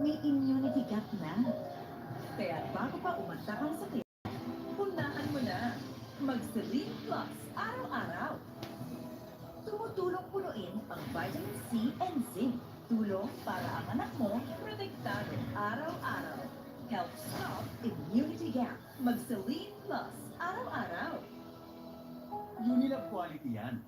may immunity gap na. Kaya bago pa umanta kang sakit, punahan mo na. Mag-Celine Plus araw-araw. Tumutulong punuin ang vitamin C and zinc. Tulong para ang anak mo protektado araw-araw. Help stop immunity gap. Mag-Celine Plus araw-araw. Unilab quality yan.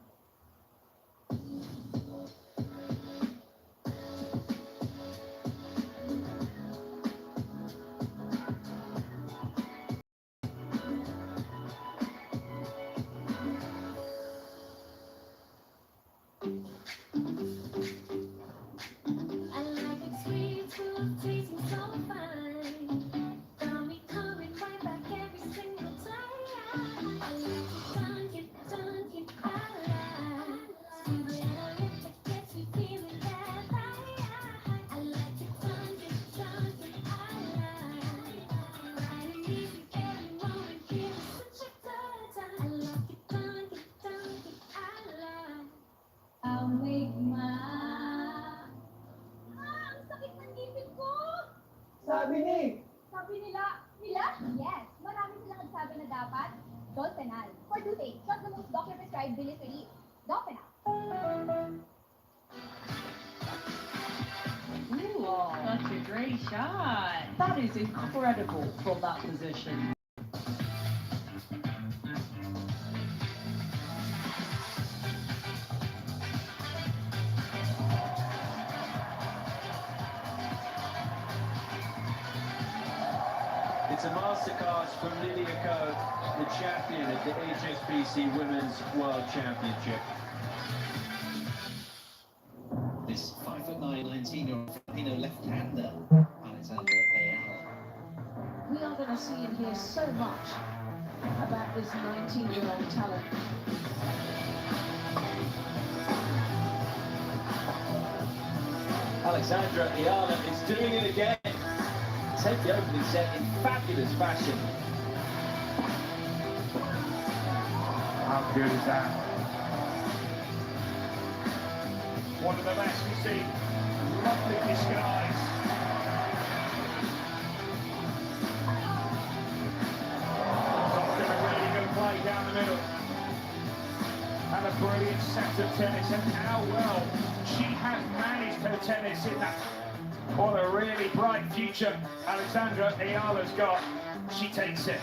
Sabi nila? Yes, marami silang nagsabi na dapat Dolphinal. For toothache, that's the most doctor-prescribed bilis relief. Dolphinal. Ooh, that's a great shot. That is incredible from that position. It's a masterclass from Lydia Ko, the champion at the HSBC Women's World Championship. This 5'9", 19-year-old Filipino left-hander, Alexandra Eala. We are going to see and hear so much about this 19-year-old talent. Alexandra Eala is doing it again. Take the opening set in fabulous fashion. How good is that? One of the best we see. Lovely disguise. Got a really good play down the middle. And a brilliant set of tennis, and how well she has managed her tennis in that. What a really bright future Alexandra Eala's got. She takes it.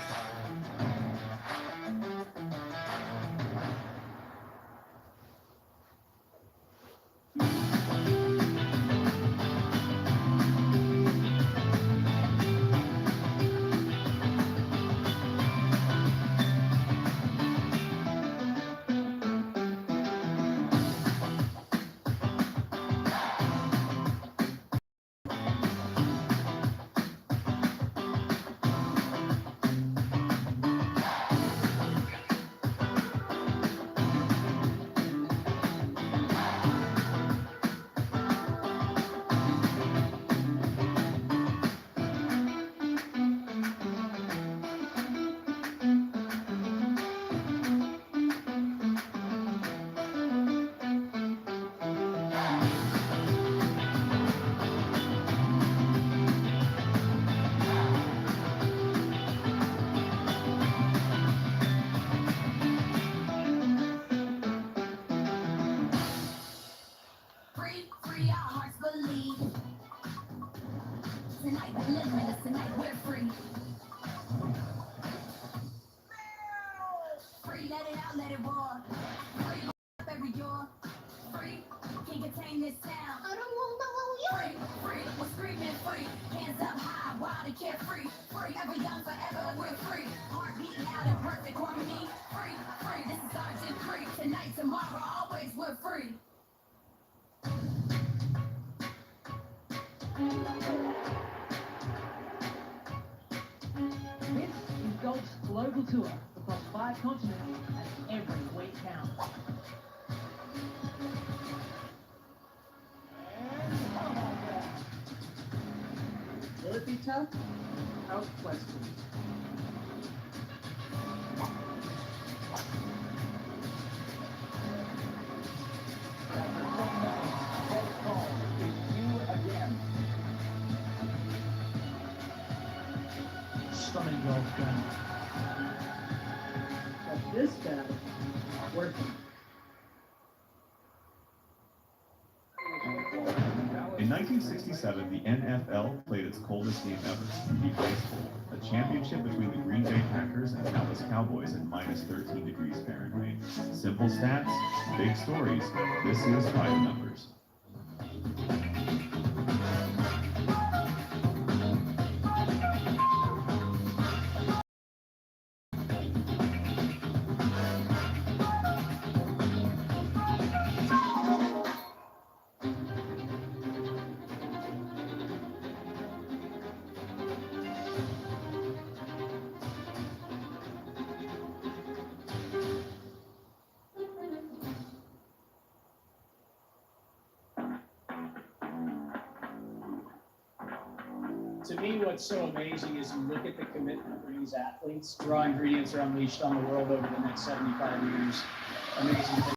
This is Golf's global tour across 5 continents and every week counts. Will it be tough? Without question. stunning golf game. But this battle, worth it. In 1967, the NFL played its coldest game ever, the Ice Bowl, a championship between the Green Bay Packers and Dallas Cowboys at minus 13 degrees Fahrenheit. Simple stats, big stories. This is By the Numbers. To me, what's so amazing is you look at the commitment for these athletes. Raw ingredients are unleashed on the world over the next 75 years. Amazing thing.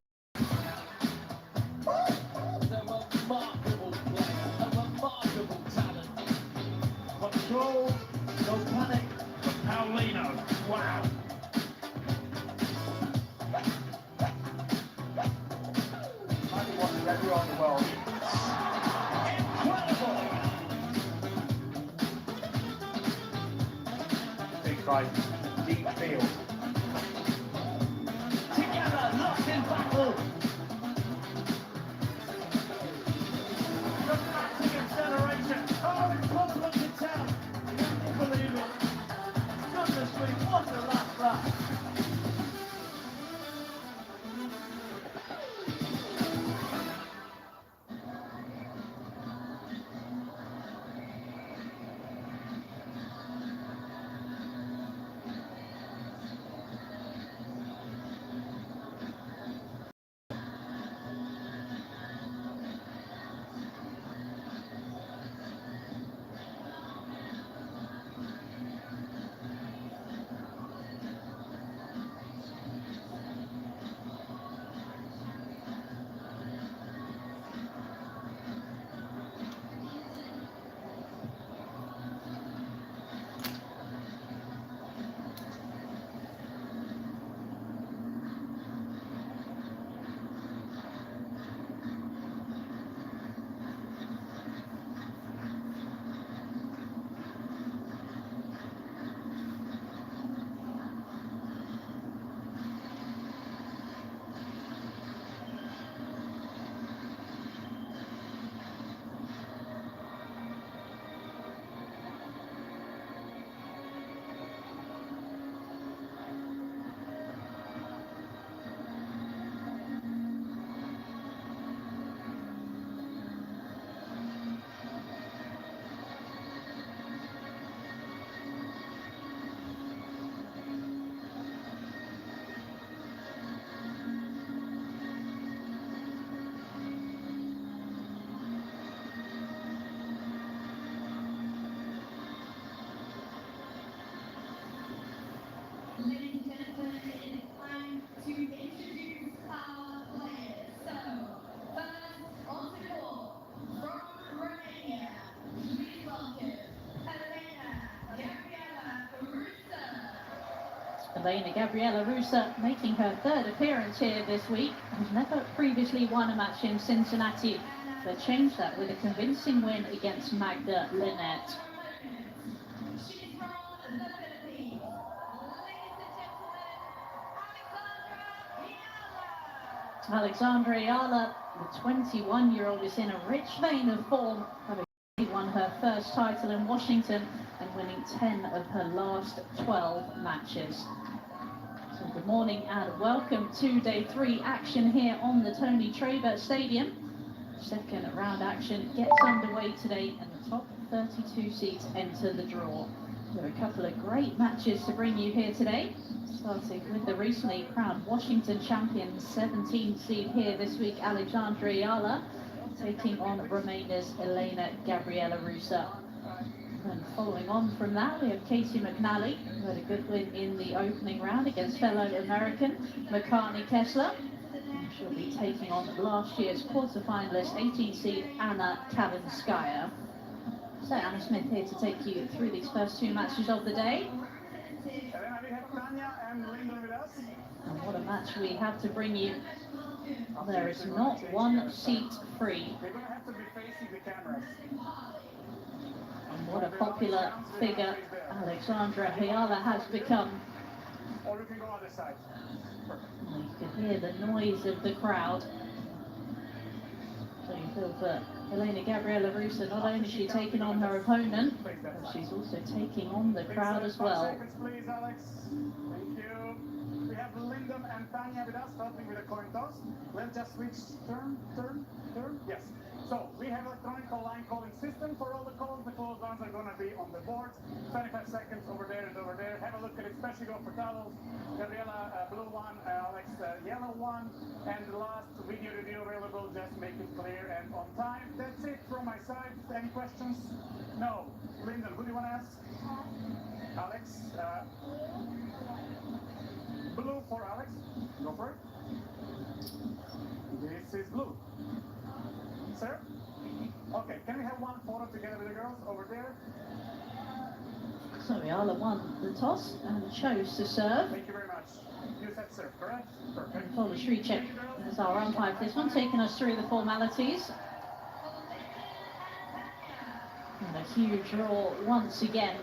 A remarkable player, a remarkable talent. Control, no panic, Paulino. Wow. Might be one of everyone in the world. Incredible! Big fight, deep field. Together, locked in battle. Dramatic acceleration. Oh, it's possible to tell. Unbelievable. Goodness me, what a last lap. Ladies and gentlemen, it is time to introduce our players. So, first on the call, from Romania, please welcome Elena Gabriela Ruse. Elena Gabriela Ruse making her third appearance here this week. Has never previously won a match in Cincinnati, but changed that with a convincing win against Magda Linette. She's from the Philippines. Alexandra Eala, the 21-year-old, is in a rich vein of form, having won her first title in Washington and winning 10 of her last 12 matches. So good morning and welcome to day 3 action here on the Tony Traber Stadium. Second round action gets underway today and the top 32 seeds enter the draw. There are a couple of great matches to bring you here today, starting with the recently crowned Washington champion 17 seed here this week, Alexandra Eala, taking on Romania's Elena Gabriela Ruse. And following on from that, we have Casey McNally, who had a good win in the opening round against fellow American McCartney Kessler. And she'll be taking on last year's quarterfinalist 18 seed Anna Kalinskaya. So Anna Smith here to take you through these first 2 matches of the day. Tanya and Linda with us. And what a match we have to bring you. There is not one seat free. They're going to have to be facing the cameras. And what a popular figure Alexandra Eala has become. Or we can go other side. And you can hear the noise of the crowd. So you feel for Elena Gabriela Ruse, not only is she taking on her opponent, but she's also taking on the crowd as well. 5 seconds, please, Alex. Thank you. We have Linda and Tanya with us, helping with a coin toss. Let's just switch. Turn. Yes. So we have electronic line calling system for all the calls. The closed ones are going to be on the board. 25 seconds over there and over there. Have a look at it, especially go for towels. Gabriela, blue one, Alex, yellow one. And the last video review available, just make it clear and on time. That's it from my side. Any questions? No. Lyndon, who do you want to ask? Alex. Blue for Alex. Go for it. This is blue. Sir? Okay, can we have one photo together with the girls over there? So Eala won the toss and chose to serve. Thank you very much. You said serve, correct? Perfect. Paula Shrichek is our umpire for this one, taking us through the formalities. And a huge draw once again.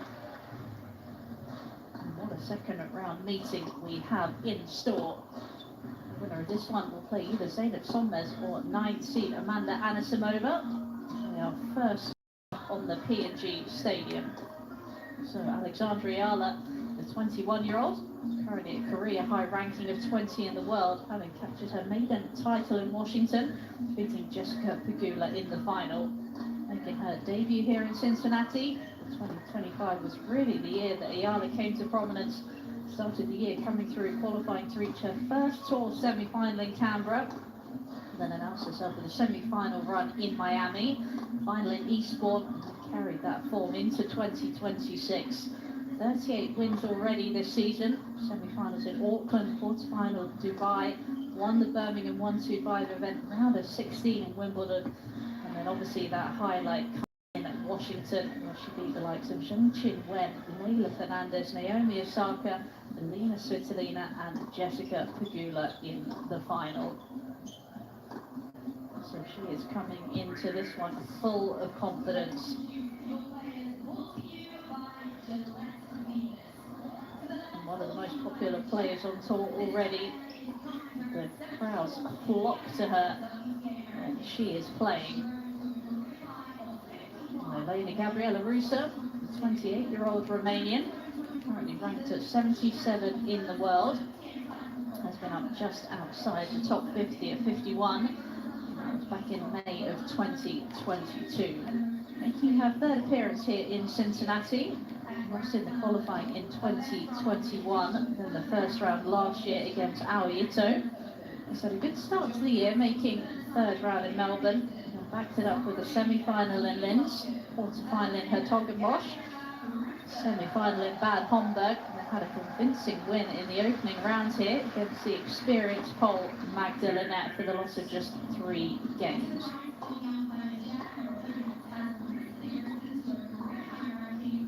And what a second round meeting we have in store. The winner of this one will play either Zeynep Sonmez or 9th seed Amanda Anisimova. We are first on the P&G Stadium. So Alexandra Eala, the 21-year-old, currently a career high ranking of 20 in the world, having captured her maiden title in Washington, beating Jessica Pegula in the final. Making her debut here in Cincinnati, 2025 was really the year that Eala came to prominence. Started the year coming through, qualifying to reach her first tour semi-final in Canberra, then announced herself with a semi-final run in Miami, final in Eastbourne, and carried that form into 2026. 38 wins already this season, semi-finals in Auckland, quarter-final Dubai, won the Birmingham 125 event, round of 16 in Wimbledon, and then obviously that highlight in Washington, where she beat the likes of Zheng Qinwen, Leylah Fernandez, Naomi Osaka, Elena Svitolina and Jessica Pegula in the final. So she is coming into this one full of confidence. And one of the most popular players on tour already. The crowds flock to her when she is playing. Elena Gabriela Ruse, the 28-year-old Romanian, currently ranked at 77 in the world, has been up just outside the top 50 at 51. That was back in May of 2022. Making her third appearance here in Cincinnati, lost in the qualifying in 2021, then the first round last year against Aoi Ito. She's had a good start to the year, making third round in Melbourne, and backed it up with a semi-final in Linz, quarter-final in Hertogenbosch, semi-final in Bad Homburg, and they had a convincing win in the opening round here against the experienced Pole Magda Linette for the loss of just 3 games.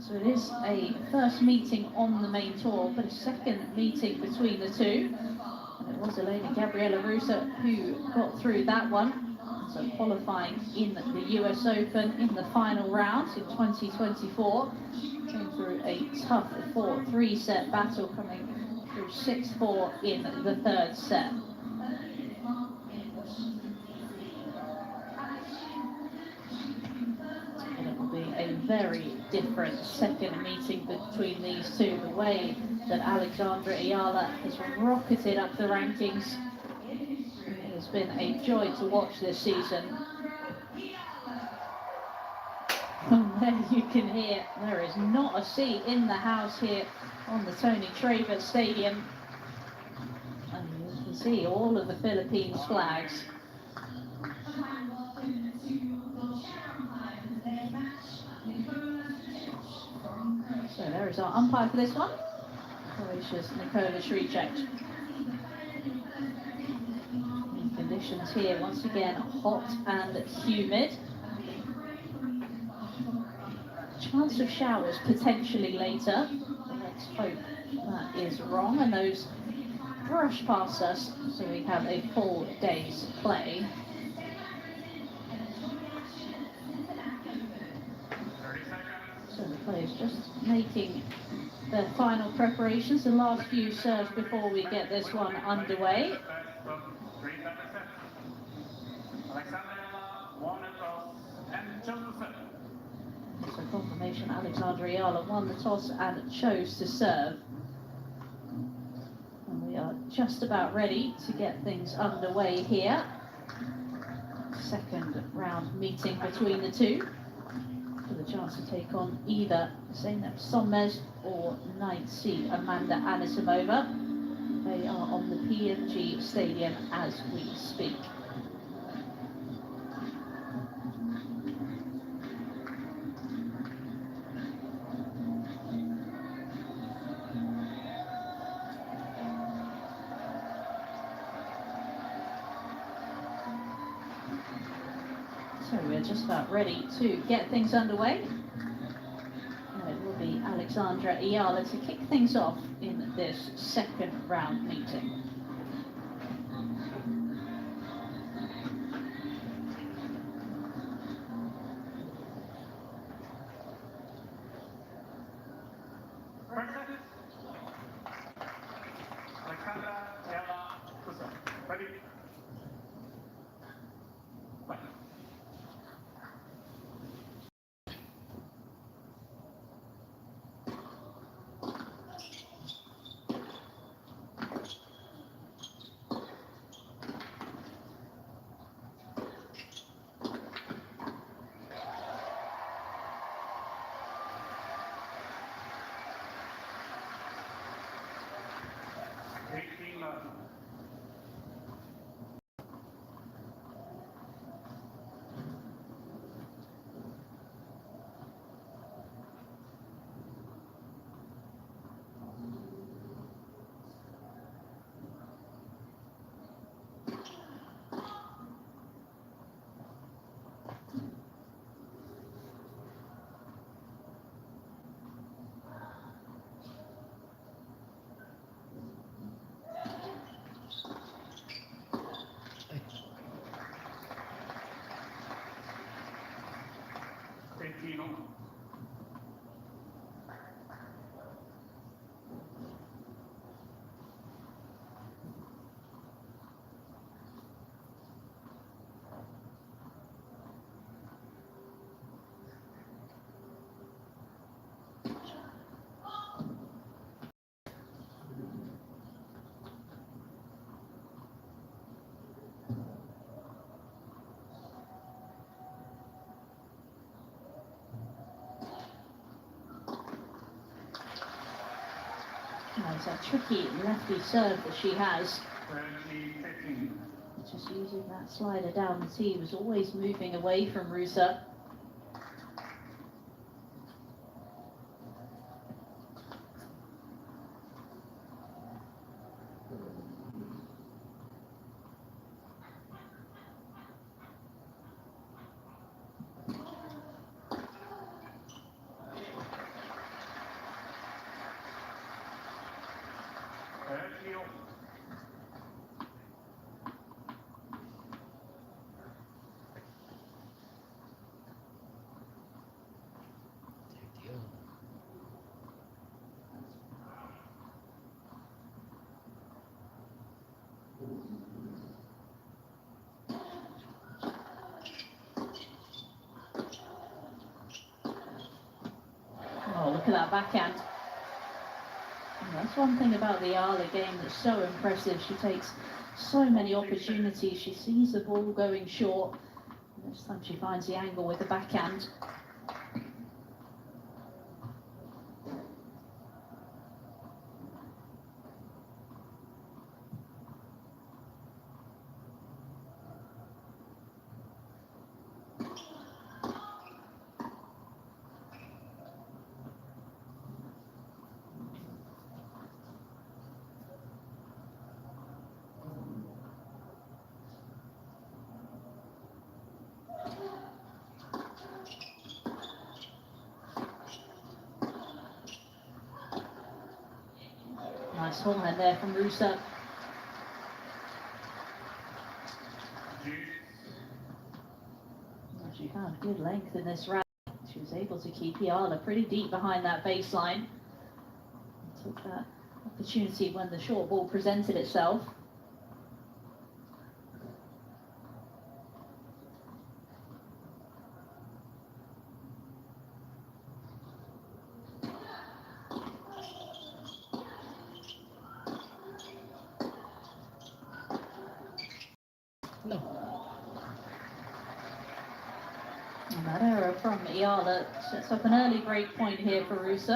So it is a first meeting on the main tour, but a second meeting between the two. And it was Elena Gabriela Ruse who got through that one. So qualifying in the US Open in the final round in 2024. Came through a tough 4-3 set battle, coming through 6-4 in the third set. And it will be a very different second meeting between these two. The way that Alexandra Eala has rocketed up the rankings. It has been a joy to watch this season. And there you can hear there is not a seat in the house here on the Tony Traver Stadium. And you can see all of the Philippines flags. So there is our umpire for this one, Croatia's Nikola Shrichek. Conditions here once again hot and humid. Chance of showers potentially later. Let's hope That is wrong, and those brush past us, so we have a full day's play. So the players just making their final preparations, the last few serves before we get this one underway. So confirmation, Alexandra Eala won the toss and chose to serve. And we are just about ready to get things underway here. Second round meeting between the two, with a chance to take on either Zeynep Sonmez or 9th seed Amanda Anisimova. They are on the PNG Stadium as we speak. So we're just about ready to get things underway. And it will be Alexandra Eala to kick things off in this second round meeting. It's a tricky lefty serve that she has. Just using that slider down the tee, was always moving away from Ruse. Oh, look at that backhand. And that's one thing about the Eala game that's so impressive. She takes so many opportunities. She sees the ball going short. And this time she finds the angle with the backhand. Nice forehand there from Ruse. She found good length in this round. She was able to keep Eala pretty deep behind that baseline. Took that opportunity when the short ball presented itself. And that error from Eala sets up an early break point here for Ruse.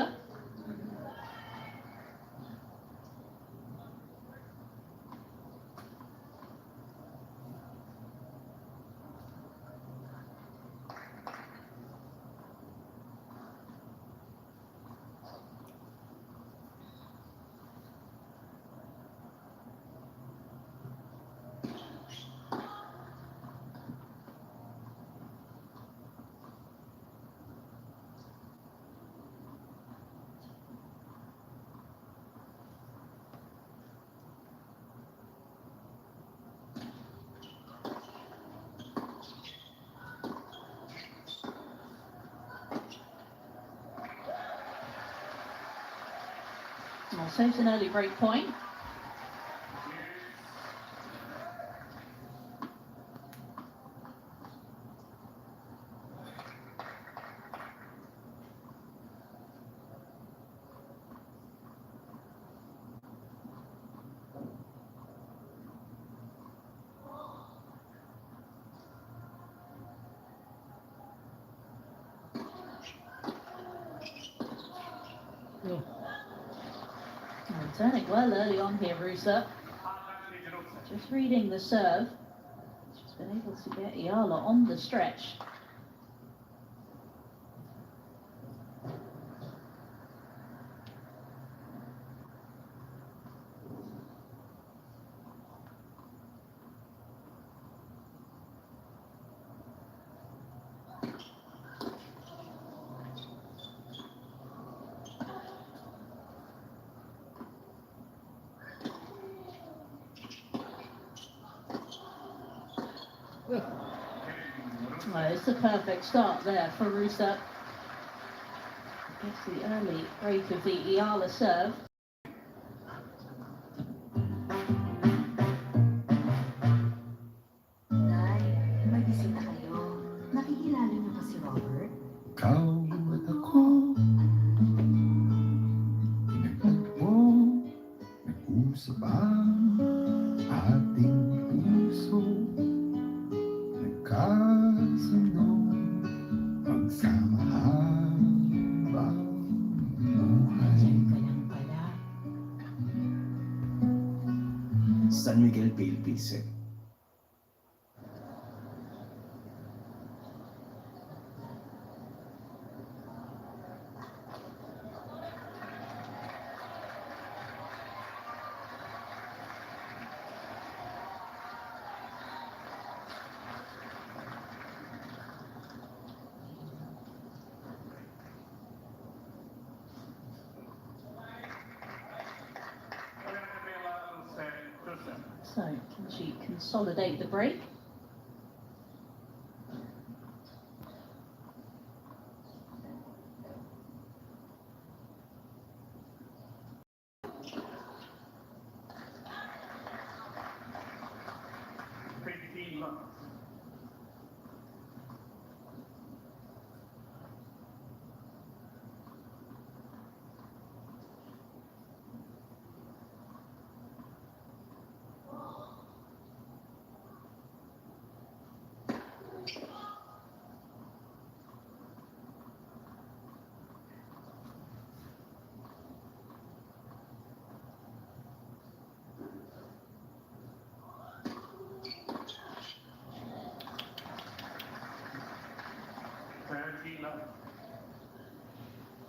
Also, it's an early break point. Turning well early on here, Ruse. Just reading the serve. She's been able to get Eala on the stretch. Well, it's a perfect start there for Ruse. Gets the early break of the Eala serve. Nay, may bisita kayo. Nakikilala niyo ba si Robert? Ikaw at ako, pinagtagpo, nag-usap ang ating puso, nagkasundo, magsama habang buhay. Diyan ka lang pala. San Miguel Pilpise. So, can she consolidate the break?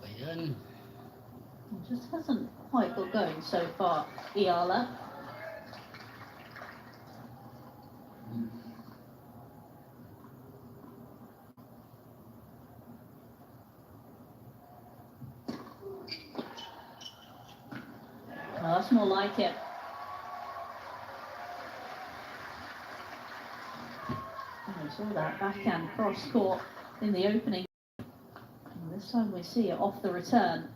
Ayan. It just hasn't quite got going so far, Eala. That's more like it. And we saw that backhand cross court in the opening. And this time we see it off the return.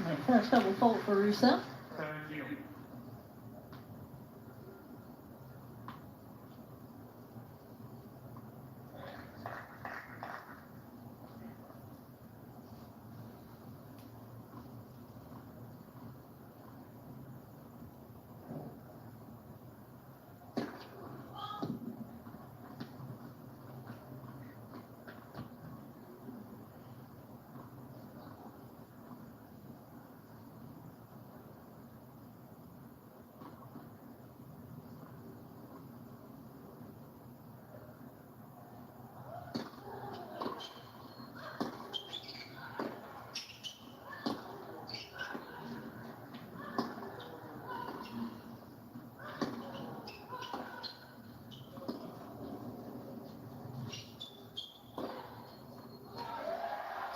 Right, first double fault for Ruse.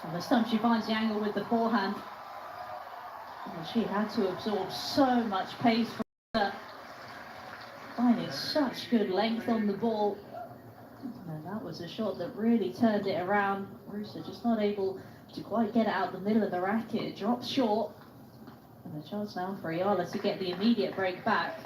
And this time she finds the angle with the forehand. And she had to absorb so much pace from her. Finding such good length on the ball. And that was a shot that really turned it around. Ruse just not able to quite get it out the middle of the racket. It drops short. And a chance now for Eala to get the immediate break back.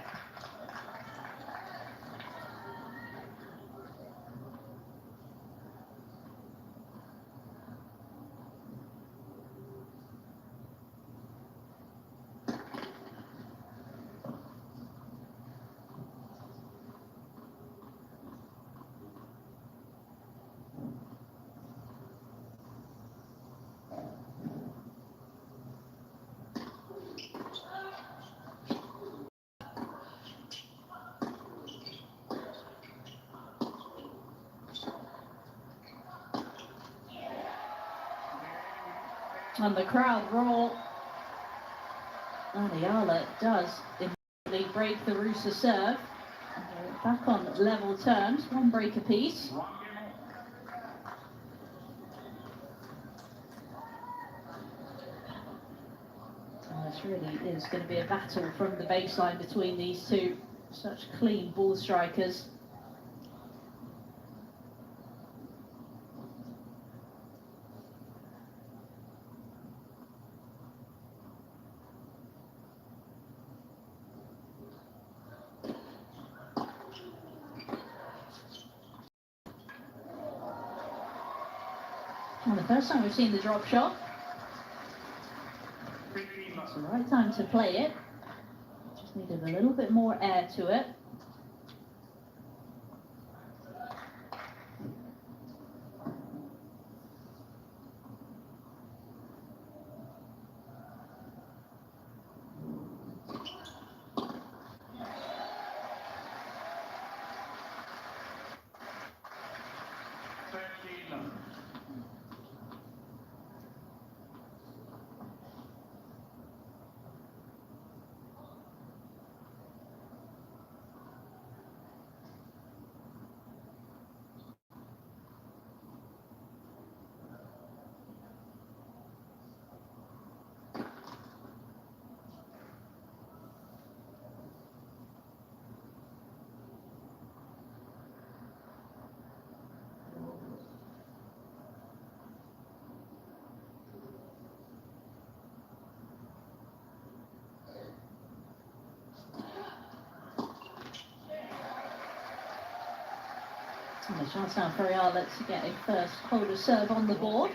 And the crowd roar. And Eala does immediately break the Ruse serve. And they're back on level terms, one break apiece. And this really is going to be a battle from the baseline between these two. Such clean ball strikers. And the first time we've seen the drop shot. It's the right time to play it. Just needed a little bit more air to it. And a chance now for Eala to get a first holder serve on the board.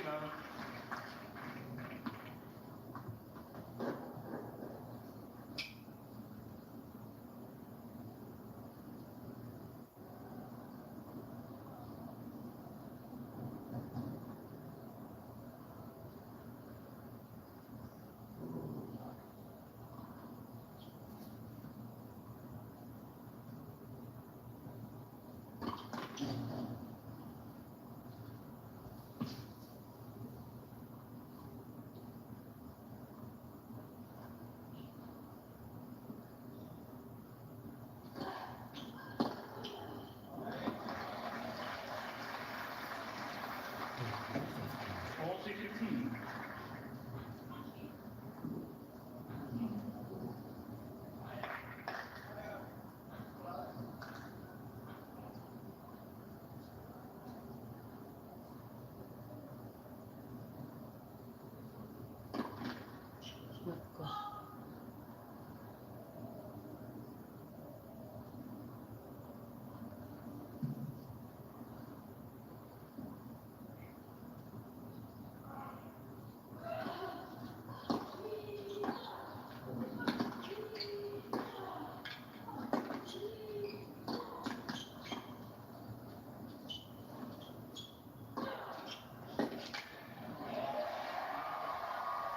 40-15.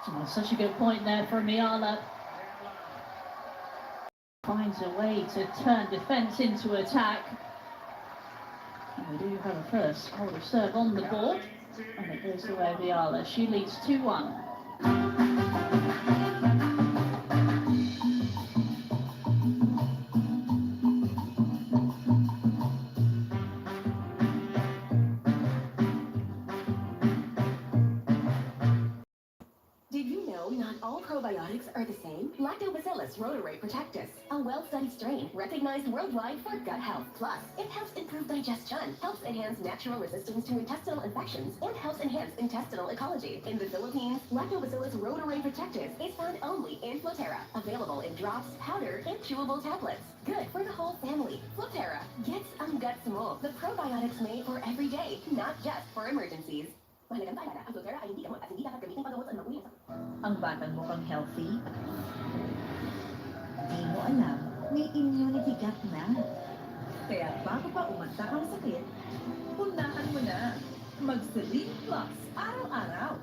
Oh, such a good point there from Eala. Finds a way to turn defence into attack. And we do have a first hold of serve on the board. And it goes the way of Eala. She leads 2-1. Did you know not all probiotics are the same? Lactobacillus rhodori protectus, a well-studied strain recognized worldwide for gut health. Plus, it helps improve digestion, helps enhance natural resistance to intestinal infections, and helps enhance intestinal ecology. In the Philippines, Lactobacillus rhodori protectus is found only in Flotera, available in drops, powder, and chewable tablets. Good for the whole family. Flotera gets ang guts mo. The probiotics made for every day, not just for emergencies. Mahalagang paalala, ang Flotera ay hindi gamot at hindi dapat gamitin paggamot sa mga ulit. Ang batang mukhang healthy. Di mo alam, may immunity gap na. Kaya bago pa umanta ang sakit, punahan mo na. Mag-Celine Plus araw-araw.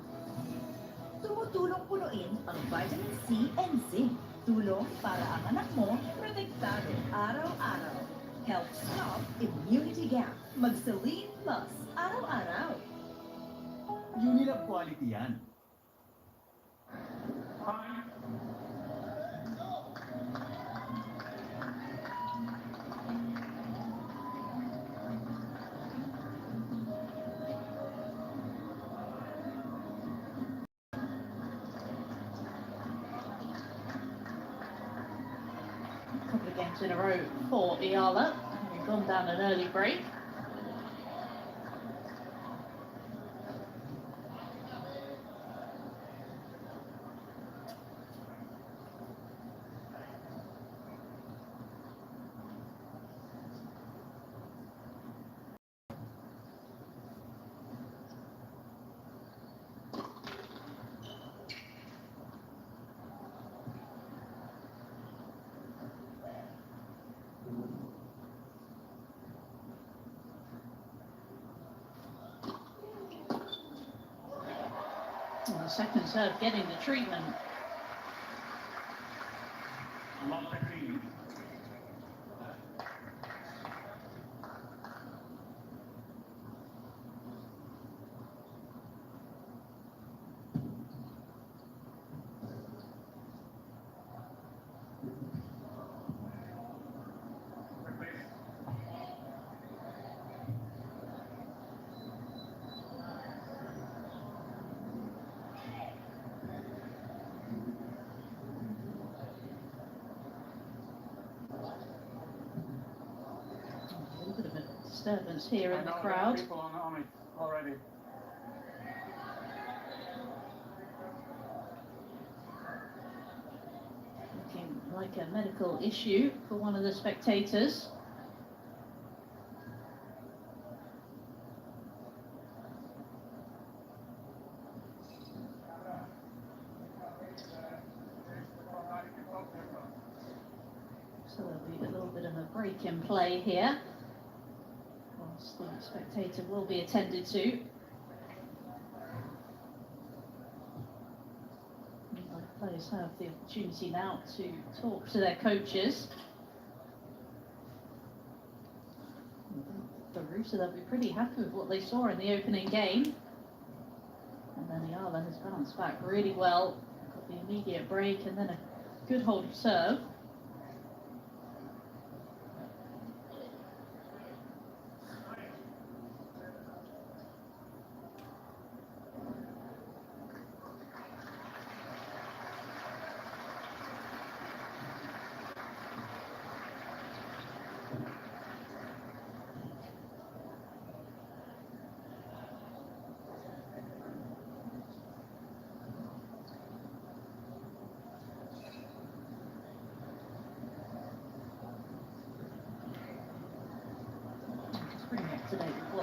Tumutulong punuin ang vitamin C and zinc. Tulong para ang anak mo protektado araw-araw. Help stop immunity gap. Mag-Celine Plus araw-araw. Unilab quality yan. Couple of games in a row for Eala. We've gone down an early break. Well, the second serve getting the treatment. A little bit of a disturbance here in the crowd. People on it already. Looking like a medical issue for one of the spectators. So there'll be a little bit of a break in play here. Whilst the spectator will be attended to. The players have the opportunity now to talk to their coaches. The Ruse, they'll be pretty happy with what they saw in the opening game. And then Eala has bounced back really well. Got the immediate break and then a good hold of serve.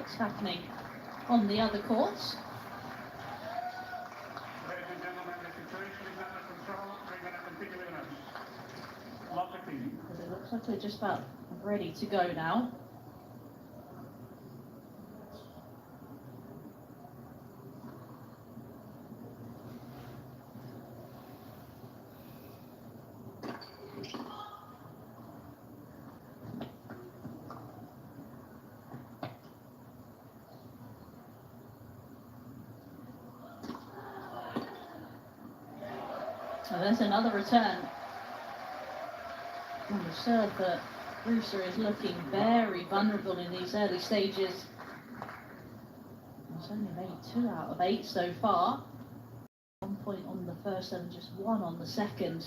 what's happening on the other courts. Ladies and gentlemen, the situation is under control. We're going to continue with the match. Lovely team. Because it looks like we're just about ready to go now. So there's another return on the serve, but Ruse is looking very vulnerable in these early stages. He's only made 2 out of 8 so far. 1 point on the first and just 1 on the second.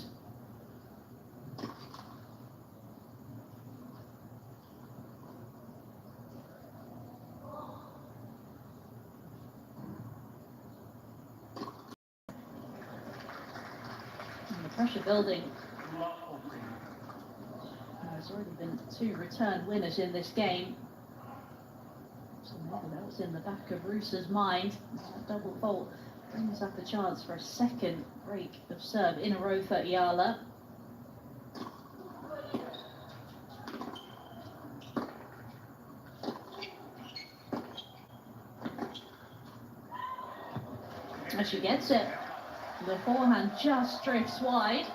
Pressure building. There's already been 2 return winners in this game. So maybe that was in the back of Ruse's mind. That double fault brings up a chance for a second break of serve in a row for Eala. And she gets it. The forehand just drifts wide.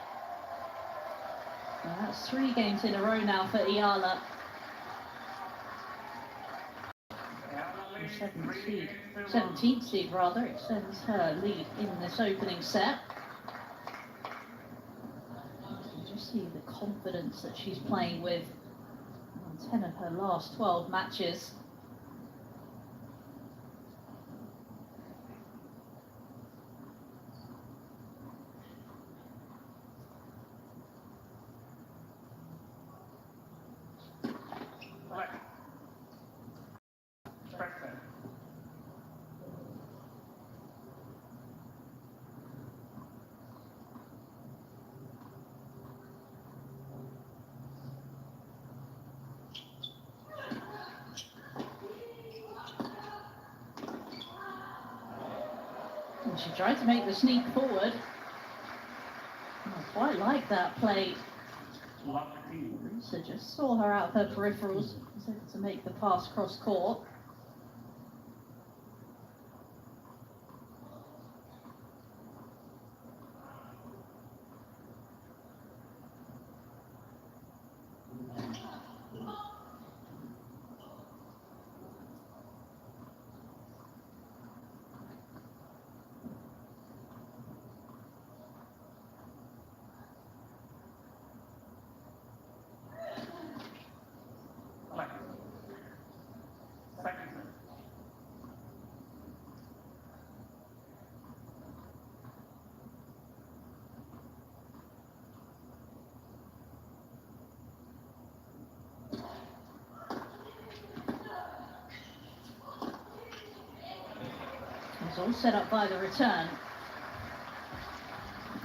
And that's 3 games in a row now for Eala. 17th seed rather, extends her lead in this opening set. You can just see the confidence that she's playing with on 10 of her last 12 matches. And she tried to make the sneak forward. I quite like that play. Ruse just saw her out of her peripherals, was able to make the pass cross court. It's all set up by the return.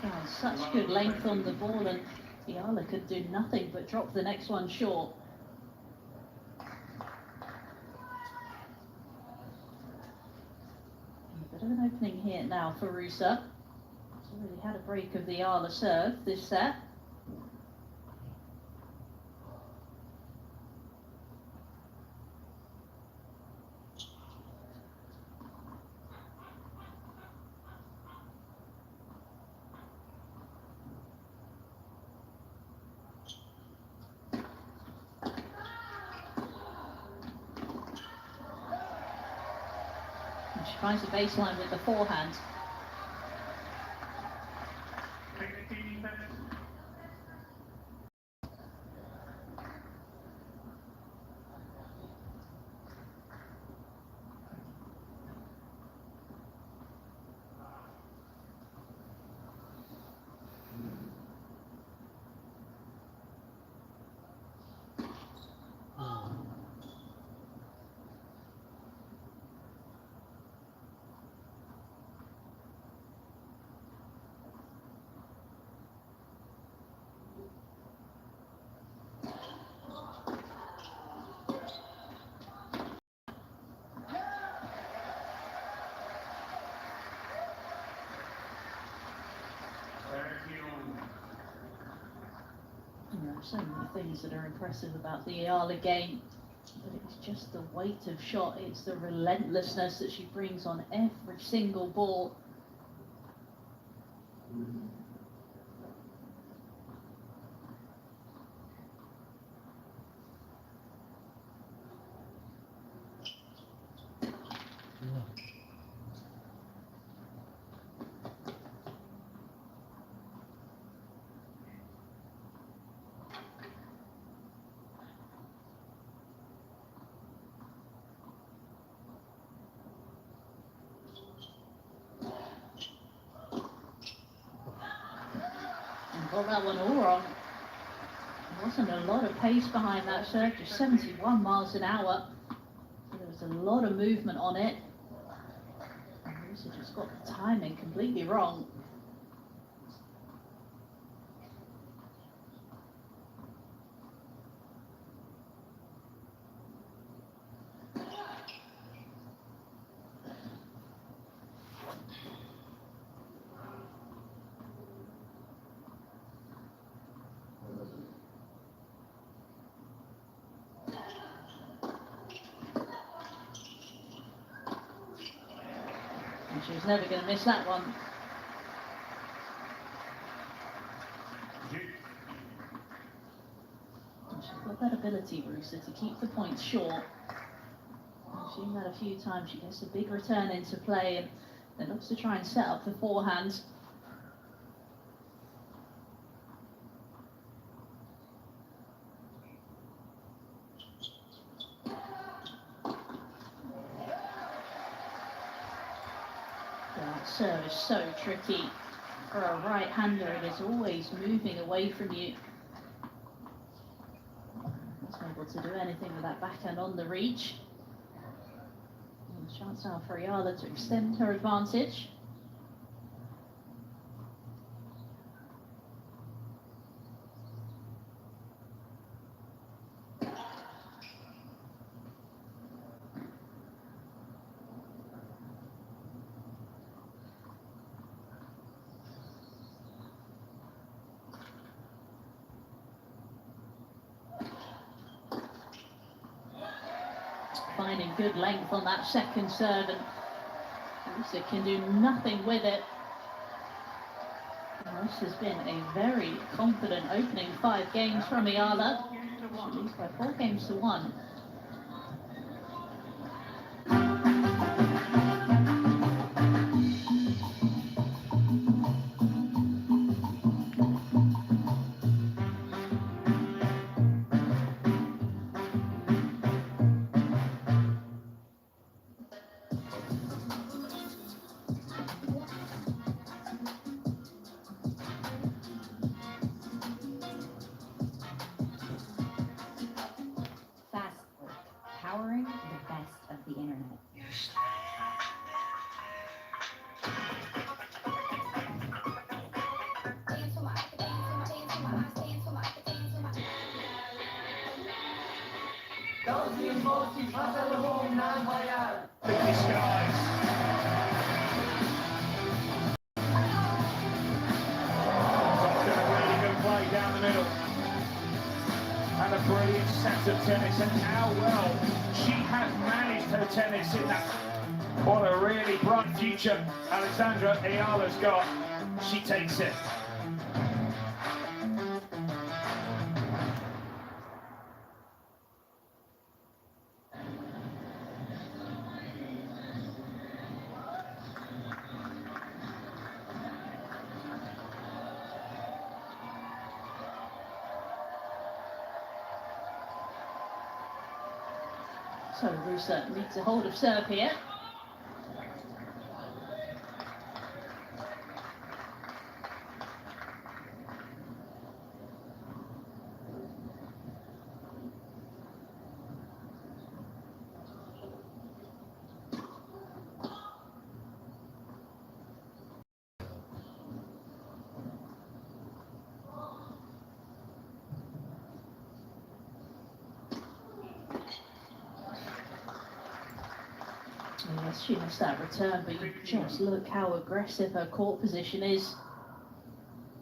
Oh, such good length on the ball, and Eala could do nothing but drop the next one short. A bit of an opening here now for Ruse. She's already had a break of the Eala serve this set. She finds the baseline with the forehand. There are so many things that are impressive about the Eala game, but it's just the weight of shot, it's the relentlessness that she brings on every single ball. Got that one all wrong. There wasn't a lot of pace behind that serve, just 71 miles an hour. So there was a lot of movement on it. And Ruse just got the timing completely wrong. And she was never going to miss that one. And she's got that ability, Ruse, to keep the points short. We've seen that a few times. She gets a big return into play and then looks to try and set up the forehand. That serve is so tricky. For a right-hander, it is always moving away from you. Not able to do anything with that backhand on the reach. And a chance now for Eala to extend her advantage. Finding good length on that second serve, and Ruse can do nothing with it. And this has been a very confident opening 5 games from Eala. She leads by 4 games to 1. Powering the best of the internet. Big skies. Got a really good play down the middle. And a brilliant set of tennis, and how well she has managed her tennis in that. What a really bright future Alexandra Eala's got. She takes it. So Ruse needs a hold of serve here. Yes, she missed that return, but you just look how aggressive her court position is.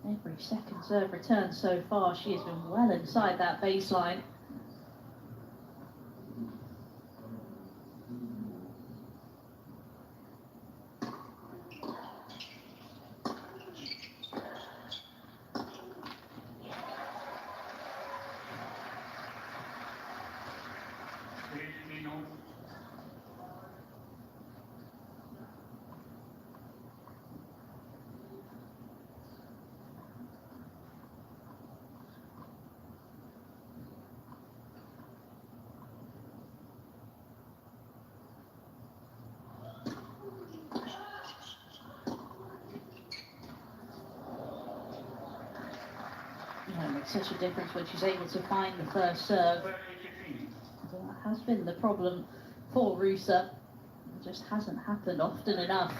Every second serve return so far, she has been well inside that baseline. It makes such a difference when she's able to find the first serve. That has been the problem for Ruse. It just hasn't happened often enough.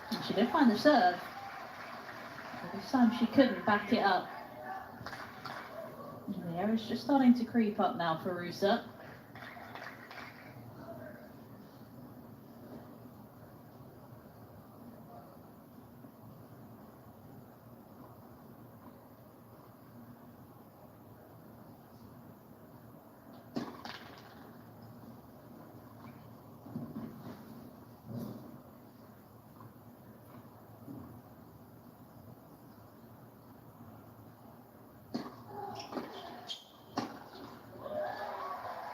And she did find the serve, but this time she couldn't back it up. And the error's just starting to creep up now for Ruse.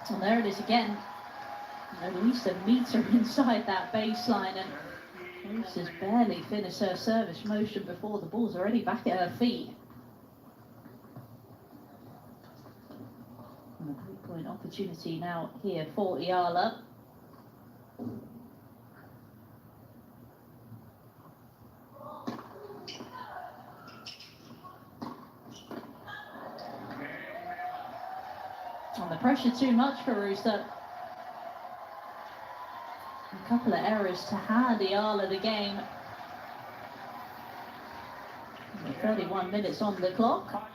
And there it is again. At least a metre inside that baseline, and Ruse has barely finished her service motion before the ball's already back at her feet. And a 3-point opportunity now here for Eala. And the pressure too much for Ruse. A couple of errors to hand Eala the game. 31 minutes on the clock.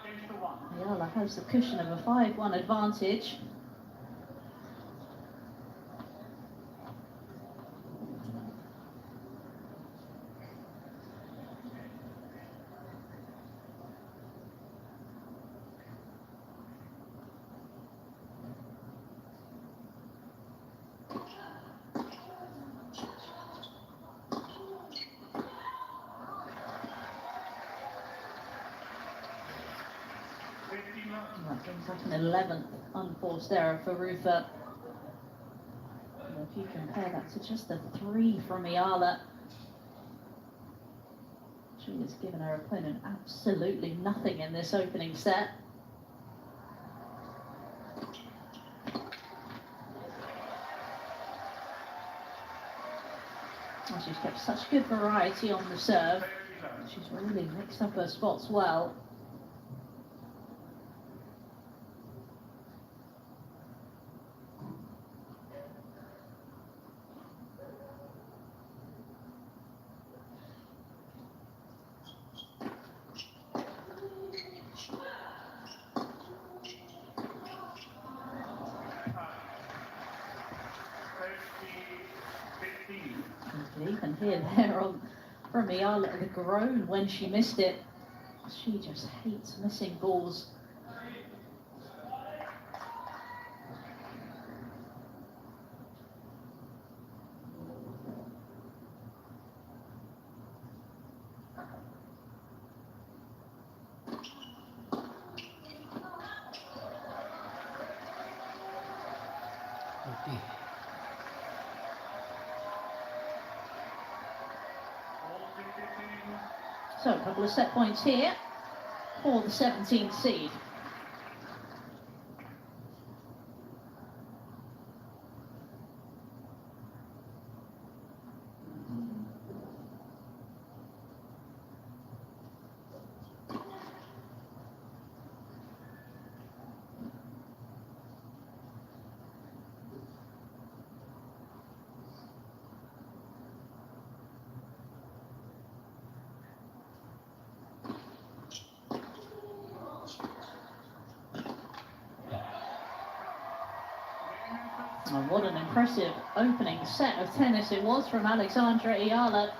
Eala has the cushion of a 5-1 advantage. That brings up an 11th unforced error for Ruse. If you compare that to just the 3 from Eala, she has given her opponent absolutely nothing in this opening set. And she's kept such good variety on the serve. She's really mixed up her spots well. You can even hear there from Eala the groan when she missed it. She just hates missing balls. So a couple of set points here for the 17th seed. Oh, what an impressive opening set of tennis it was from Alexandra Eala.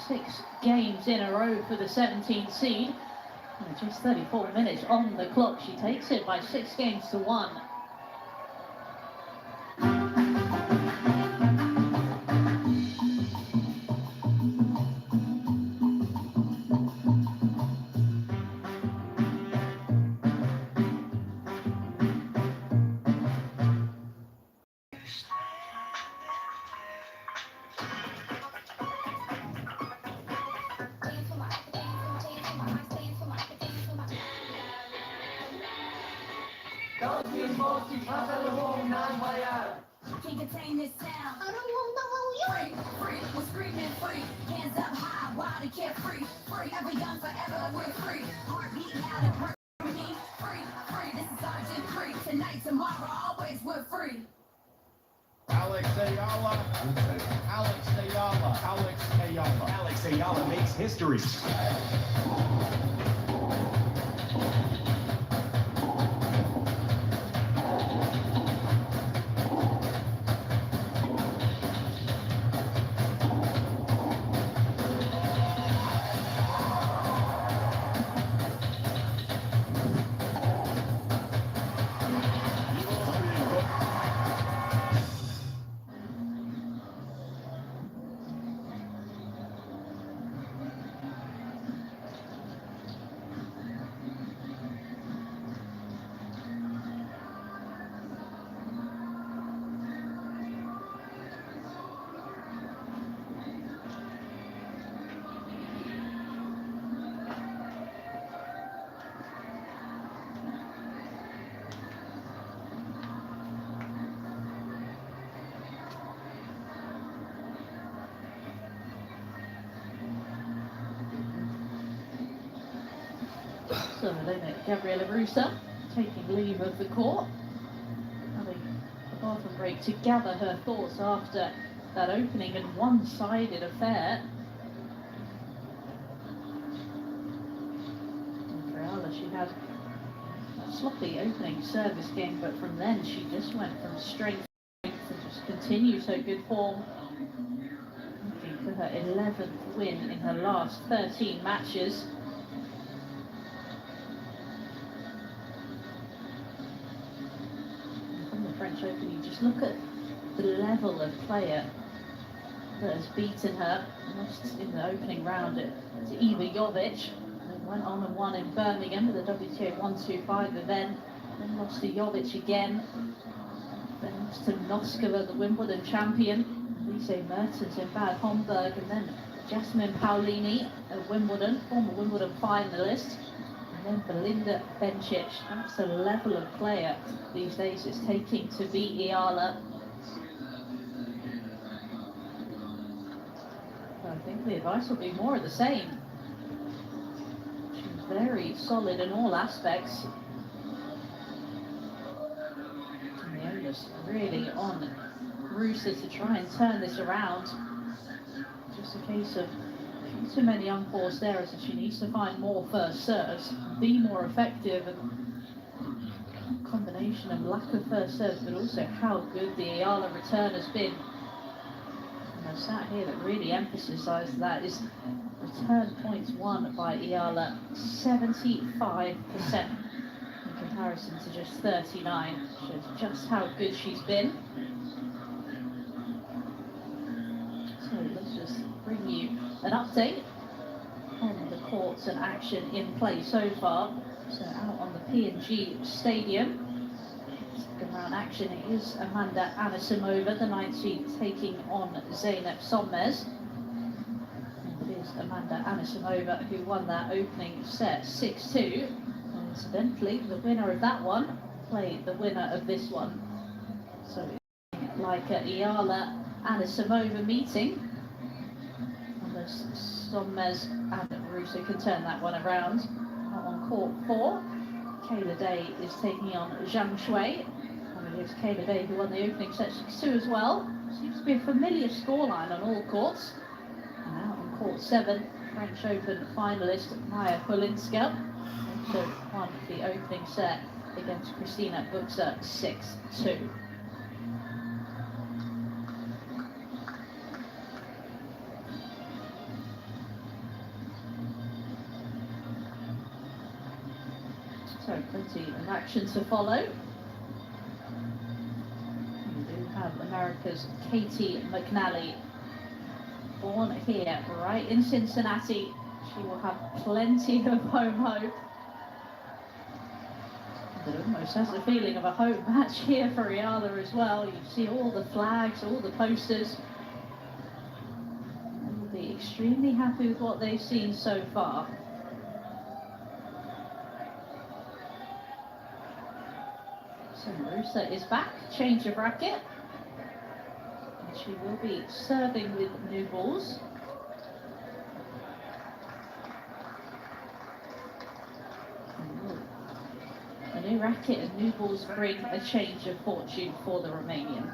6 games in a row for the 17th seed. And just 34 minutes on the clock. She takes it by 6 games to 1. Can't contain this sound. I don't want no free, free, we're screaming free. Hands up high, wild and carefree. Free, ever young, forever, we're free. Heart beating out and work for me. Free, free, this is Sergeant Free. Tonight, tomorrow, always we're free. Alex Eala. Alex Eala. Alex Eala. Alex Eala makes history. So Elena Gabriela Ruse taking leave of the court, having a bathroom break to gather her thoughts after that opening and one-sided affair. And for Eala, she had a sloppy opening service game, but from then she just went from strength to strength and just continued her good form. Looking for her 11th win in her last 13 matches. French Open, you just look at the level of player that has beaten her. Lost in the opening round to Eva Jovic, and went on and won in Birmingham with the WTA 125 event, then lost to Jovic again, then lost to Noskova, the Wimbledon champion, Lise Mertens in Bad Homburg, and then Jasmine Paolini at Wimbledon, former Wimbledon finalist. And then Belinda Bencic. That's the level of player these days it's taking to beat Eala. So I think the advice will be more of the same. She's very solid in all aspects. And the onus really on Ruse to try and turn this around. Just a case of too many unforced errors, and she needs to find more first serves, be more effective, and a combination of lack of first serves, but also how good the Eala return has been. And a stat here that really emphasised that is return points won by Eala, 75% in comparison to just 39. Shows just how good she's been. So let's just bring you an update on the courts and action in play so far. So out on the P&G Stadium, second round action is Amanda Anisimova, the 9th seed, taking on Zeynep Sonmez. And it is Amanda Anisimova who won that opening set 6-2. And incidentally, the winner of that one played the winner of this one. So it's like a Eala Anisimova meeting. Sonmez and Ruse can turn that one around. On court 4, Kayla Day is taking on Zhang Shui. And it is Kayla Day who won the opening set 6-2 as well. Seems to be a familiar scoreline on all courts. And out on court 7, French Open finalist Maya Polinska also won the opening set against Christina Buxa 6-2. action to follow. We do have America's Katie McNally, born here, right in Cincinnati. She will have plenty of home hope. It almost has the feeling of a home match here for Eala as well. You see all the flags, all the posters. They will be extremely happy with what they've seen so far. So Ruse is back, change of racket. And she will be serving with new balls. A new racket and new balls bring a change of fortune for the Romanian.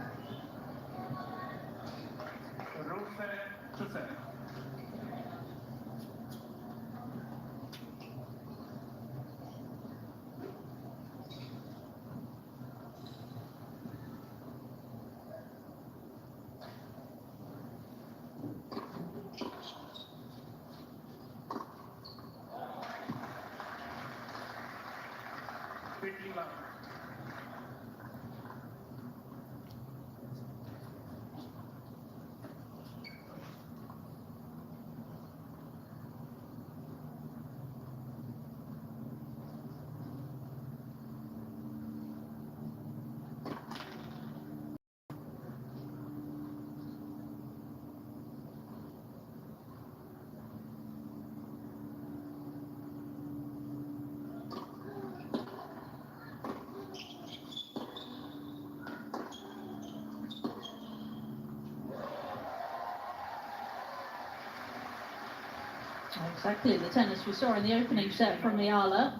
Exactly the tennis we saw in the opening set from Eala.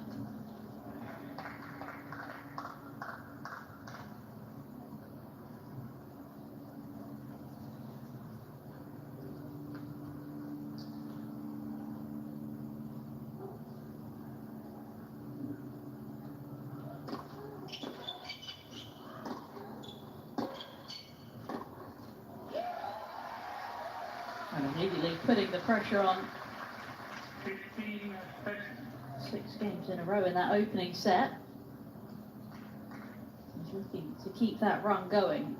And immediately putting the pressure on. 6 games in a row in that opening set. He's looking to keep that run going.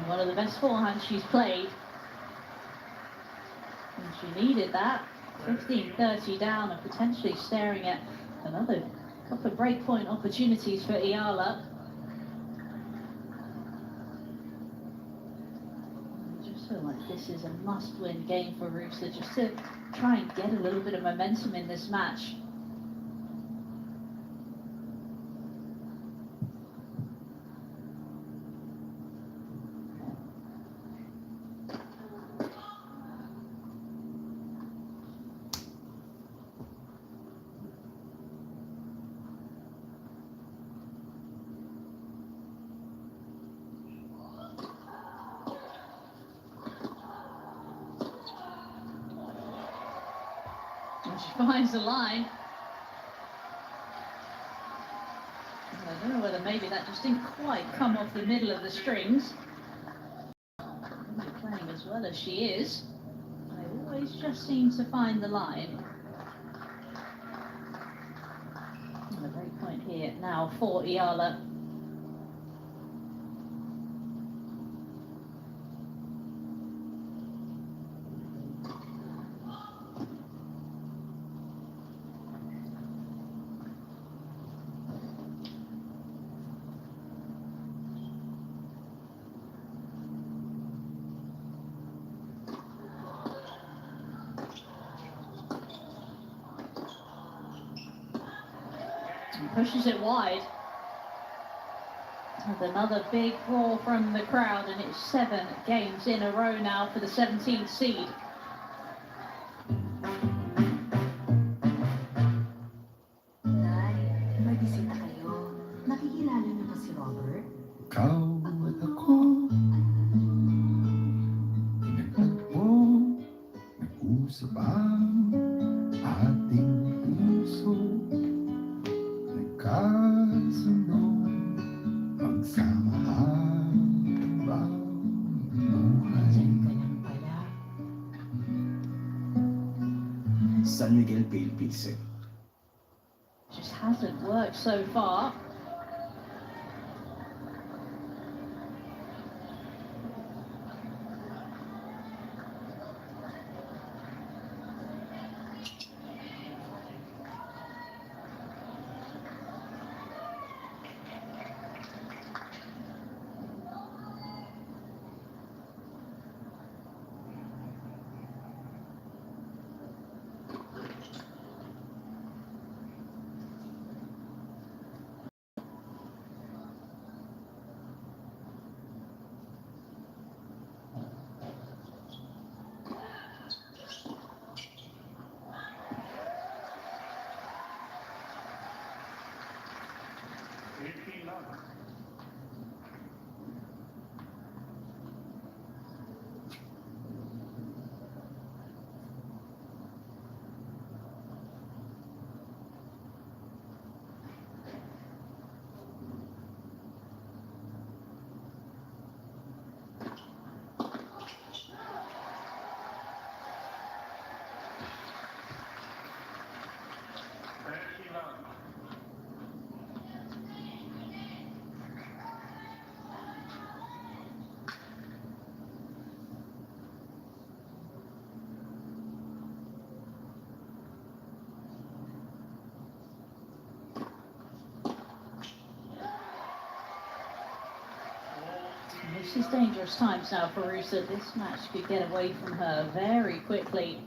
One of the best forehands she's played. And she needed that. 15-30 down and potentially staring at another couple of breakpoint opportunities for Eala. I just feel like this is a must-win game for Ruse, just to try and get a little bit of momentum in this match. She finds the line. I don't know whether maybe that just didn't quite come off the middle of the strings. Playing as well as she is, they always just seem to find the line. And a break point here now for Eala. Pushes it wide. And another big roar from the crowd, and it's 7 games in a row now for the 17th seed. Nay, may bisita kayo. Nakikilala niyo ba si Robert? Ikaw at ako, pinagtagpo, nag-usap ang ating puso, nagkasunod, magsama habang buhay. San Miguel Pale Pilsen. Just hasn't worked so far. This is dangerous times now for Ruse. This match could get away from her very quickly.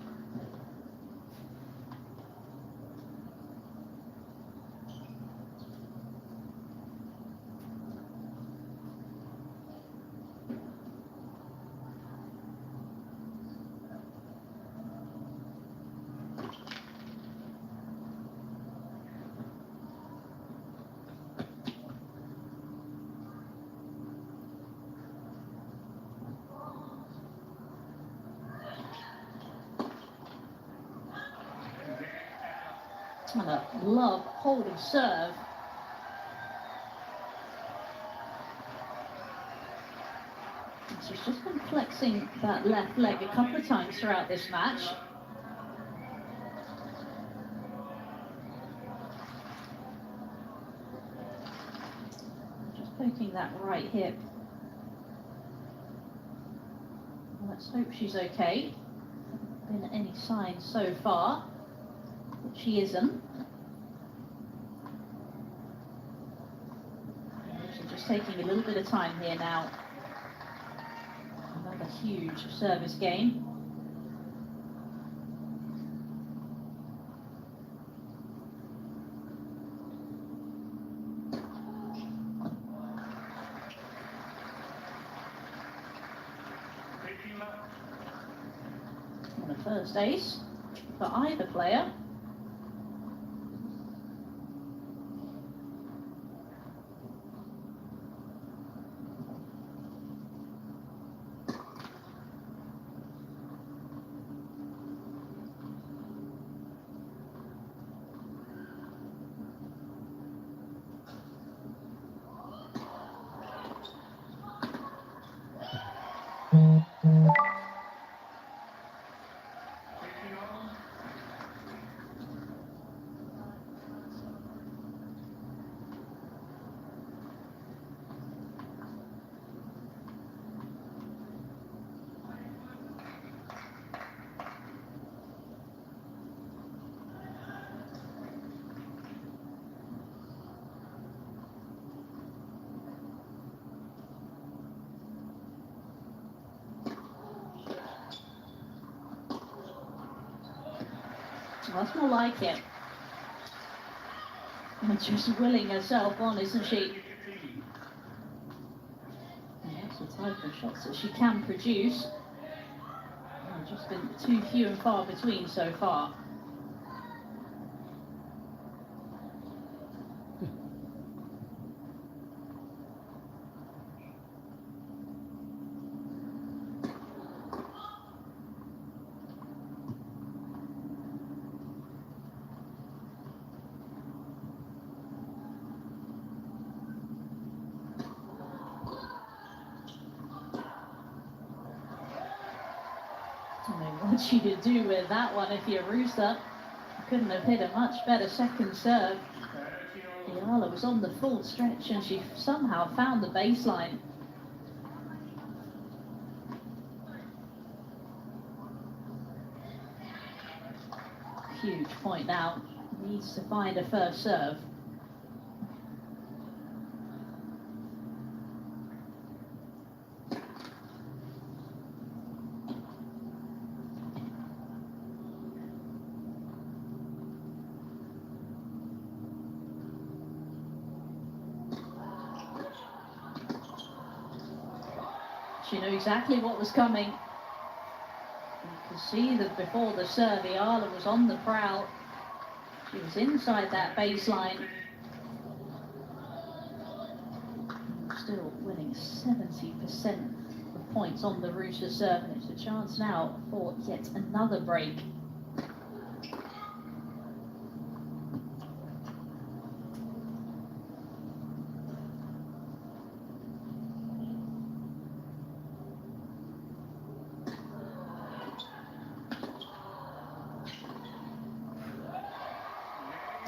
And a love hold of serve. And she's just been flexing that left leg a couple of times throughout this match. Just poking that right hip. Let's hope she's okay. Haven't been any signs so far. But she isn't. She's just taking a little bit of time here now. Another huge service game. And the first ace for either player. Well, that's more like it. And just willing herself on, isn't she? Cycle shots that she can produce. Just been too few and far between so far. I want you to do with that one if you're Ruse. Couldn't have hit a much better second serve. Eala was on the full stretch and she somehow found the baseline. Huge point now. Needs to find a first serve. She knew exactly what was coming. You can see that before the serve, Eala was on the prowl. She was inside that baseline. Still winning 70% of points on the Ruse serve, and it's a chance now for yet another break.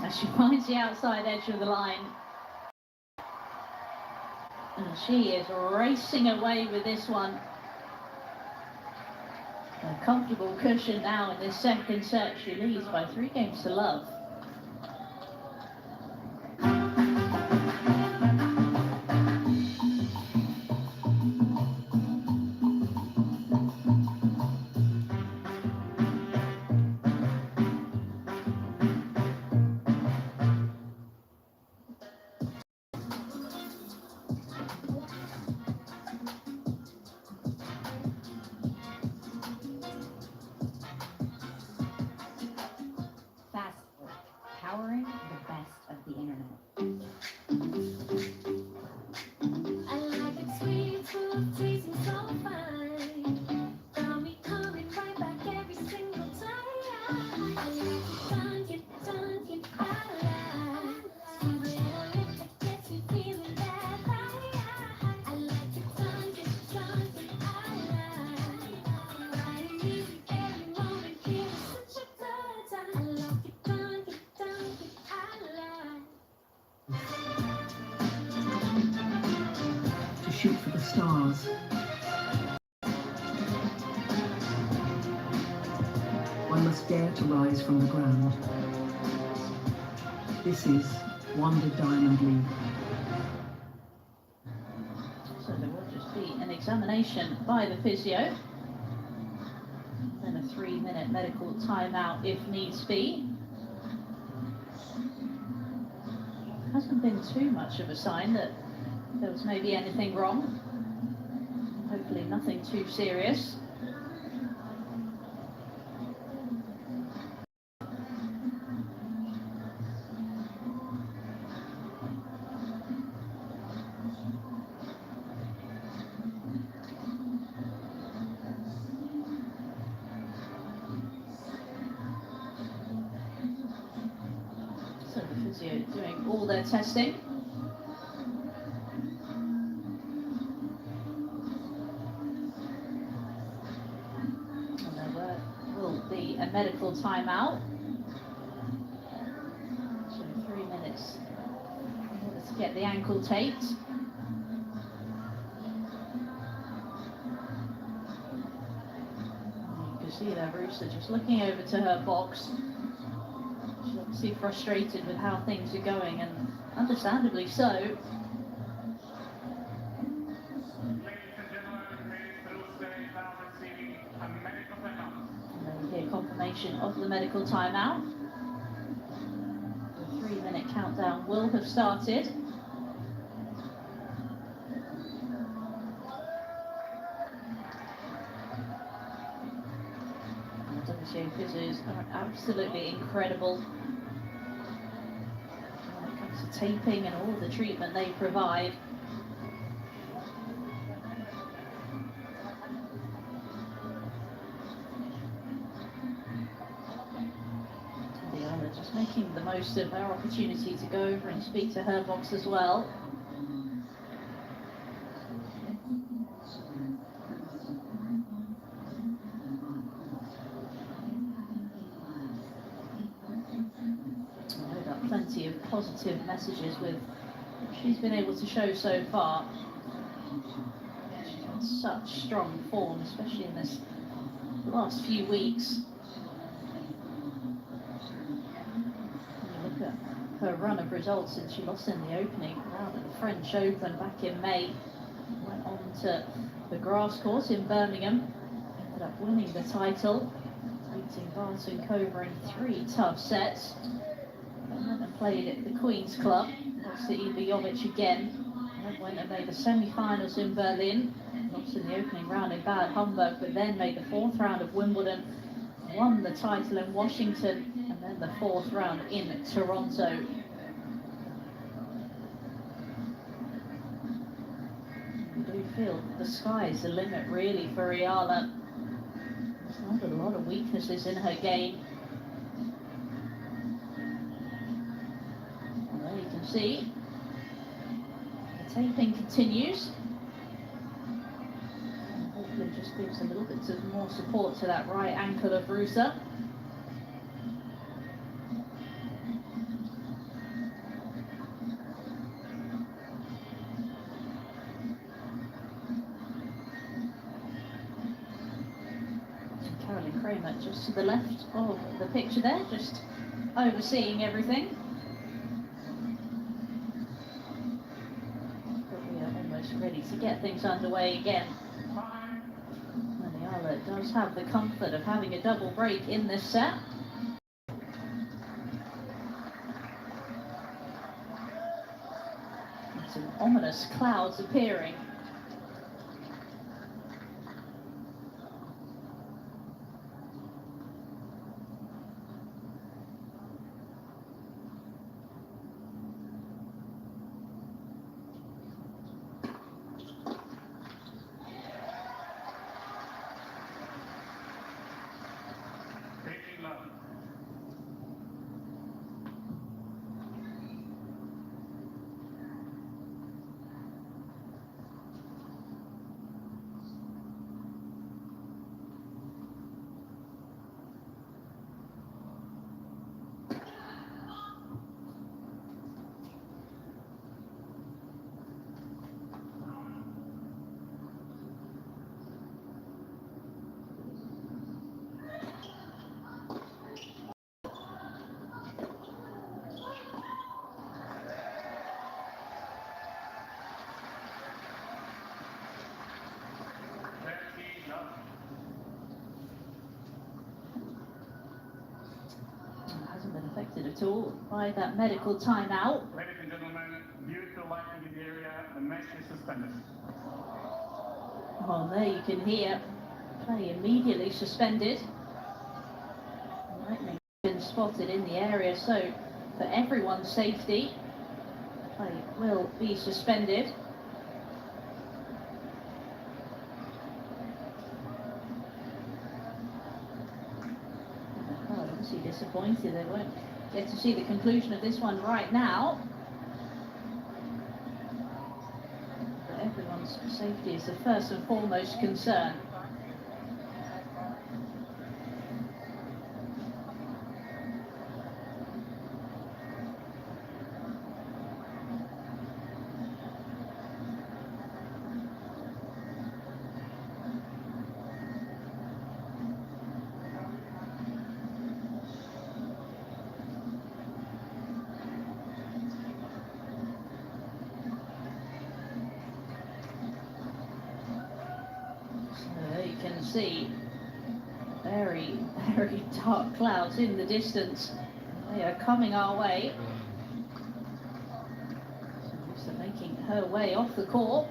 As she finds the outside edge of the line. And she is racing away with this one. A comfortable cushion now in this second set. She leads by 3 games to love. Powering the best of the internet. I like it sweet, full of tasting so fine. Got me coming right back every single time. I like it done, I like. Sweet little lip that gets me feeling that high. I like it done, I like. Right and easy every moment, feels such a good time. I like it done, I like. To shoot for the stars. One must dare to rise from the ground. This is Wonder Diamond League. So there will just be an examination by the physio. Then a 3-minute medical timeout if needs be. Hasn't been too much of a sign that there was maybe anything wrong. Hopefully nothing too serious. So the physio doing all their testing. Be a medical timeout. So 3 minutes in order to get the ankle taped. You can see there Ruse just looking over to her box. She's obviously frustrated with how things are going, and understandably so. Confirmation of the medical timeout. The 3-minute countdown will have started. Physio physios are absolutely incredible when it comes to taping and all the treatment they provide. Eala just making the most of her opportunity to go over and speak to her box as well. Plenty of positive messages with what she's been able to show so far. She's had such strong form, especially in this last few weeks. When you look at her run of results since she lost in the opening round at the French Open back in May, went on to the grass course in Birmingham, ended up winning the title, beating Barton-Kova in 3 tough sets. And played at the Queen's Club, lost to Ibrahimovic again, and went and made the semi-finals in Berlin, lost in the opening round in Bad Homburg, but then made the 4th round of Wimbledon, won the title in Washington, and then the 4th round in Toronto. You do feel the sky's the limit really for Eala. There's not a lot of weaknesses in her game. See, the taping continues. And hopefully just gives a little bit of more support to that right ankle of Ruse. Caroline Kramer just to the left of the picture there, just overseeing everything. Ready to get things underway again. And Eala does have the comfort of having a double break in this set. Some ominous clouds appearing. Hasn't been affected at all by that medical timeout. Ladies and gentlemen, due to lighting in the area, the match is suspended. Well, there you can hear play immediately suspended. Lightning been spotted in the area, so for everyone's safety, play will be suspended. Obviously disappointed they won't get to see the conclusion of this one right now. But everyone's safety is the first and foremost concern. See very, very dark clouds in the distance. They are coming our way. So making her way off the court.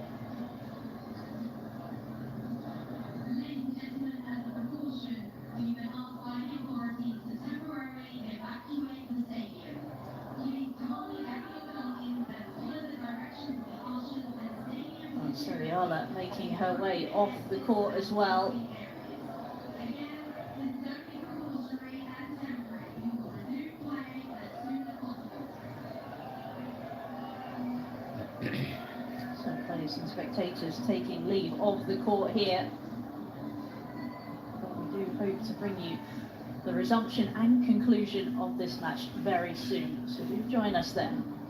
Eala making her way off the court as well. So players and spectators taking leave of the court here. But we do hope to bring you the resumption and conclusion of this match very soon. So do join us then.